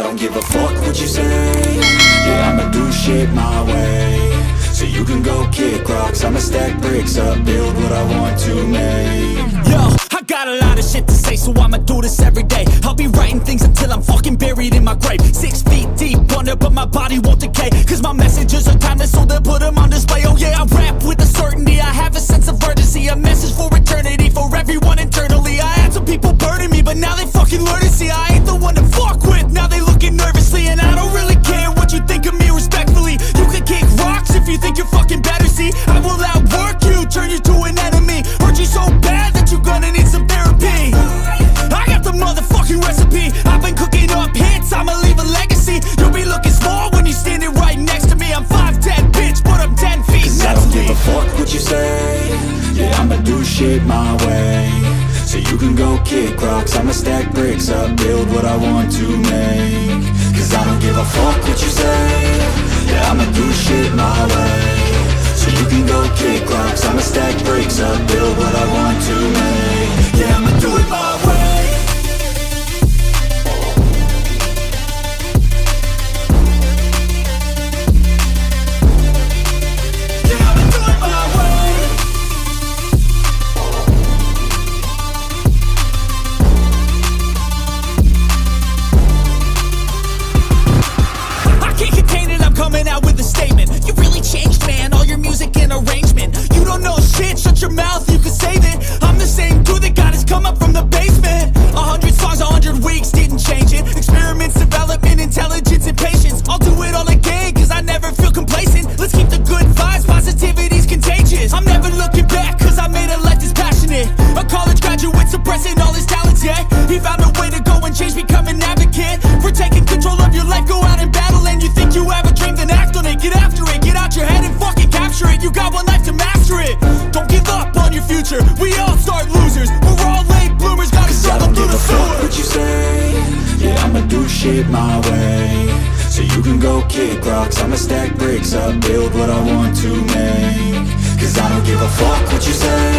I don't give a fuck what you say. Yeah, I'ma do shit my way. So you can go kick rocks, I'ma stack bricks up, build what I want to make. Yo, I got a lot of shit to say, so I'ma do this every day. I'll be writing things until I'm fucking buried in my grave. 6 feet deep under, but my body won't decay. Cause my messages are timeless, so they'll put them on display. Oh yeah, I rap with a certainty, I have a sense of urgency. A message for eternity, for everyone internally. I had some people burning me, but now they fucking learn to see I ain't the one to fuck with, now they looking nervously. And I don't really care what you think of me, respectfully. You can kick rocks if you think you're fucking better, see. I will outwork you, turn you to an enemy. Hurt you so bad that you're gonna need some therapy. I got the motherfucking recipe, I've been cooking up hits, I'ma leave a legacy. You'll be looking small when you're standing right next to me. I'm 5'10", bitch, but I'm 10 feet next to me. I don't give a fuck what you say. Yeah, I'ma do shit my way. So you can go kick rocks, I'ma stack bricks up, build what I want to make. Cause I don't give a fuck what you say. Yeah, I'ma do shit my way. So you can go kick rocks, I'ma stack bricks up, build what I want to make. Yeah, I'ma do it my way. Coming out with a statement. You really changed, man, all your music and arrangement. You don't know shit, shut your mouth, you can save it. I'm the same dude that got his come up from the basement. 100 songs, 100 weeks, didn't change it. Experiments, development, intelligence, and patience. I'll do it all again, cause I never feel complacent. Let's keep the good vibes, positivity's contagious. I'm never looking back, cause I made a life that's passionate. A college graduate suppressing all his talents, yeah. He found a way to go and change, become an advocate. For taking control of your life, go out and battle. And you think you have a dream, then act on it, get after it. Get out your head and fucking capture it. You got one life to master it. Don't give up on your future, we all start losers. We're all late bloomers, gotta struggle through the sewer. I don't give a fuck what you say. Yeah, I'ma do shit my way. So you can go kick rocks, I'ma stack bricks up, build what I want to make. Cause I don't give a fuck what you say.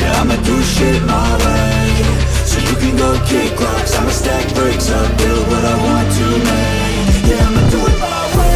Yeah, I'ma do shit my way. So you can go kick rocks, I'ma stack bricks up, build what I want to make. Yeah, I'ma do it my way.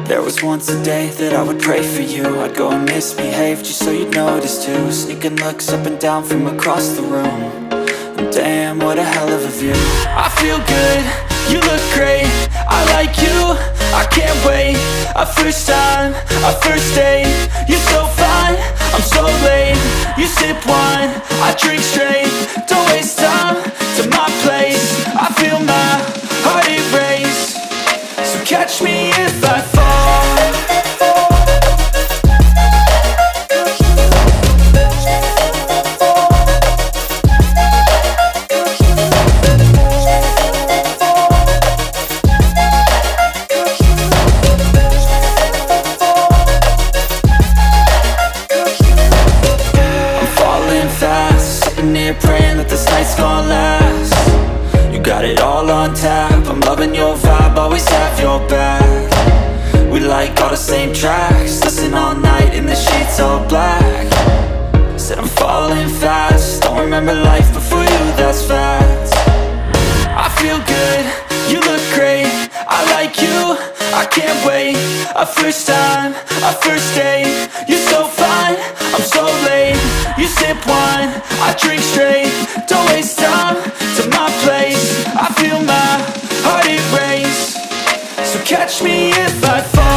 There was once a day that I would pray for you. I'd go and misbehave just so you'd notice too. Sneaking looks up and down from across the room. And damn, what a hell of a view. I feel good, you look great, I like you, I can't wait. A first time, a first date. You're so fine, I'm so late. You sip wine, I drink straight. Don't waste time to my place. I feel my heart erase. So catch me if I fall. Praying that this night's gonna last. You got it all on tap, I'm loving your vibe, always have your back. We like all the same tracks, listen all night in the sheets all black. Said I'm falling fast, don't remember life before you, that's fact. I feel good, you look great, I like you, I can't wait. A first time, a first date. You're so fine, I'm so late. You sip wine, I drink straight. Don't waste time to my place. I feel my heart erase. So catch me if I fall.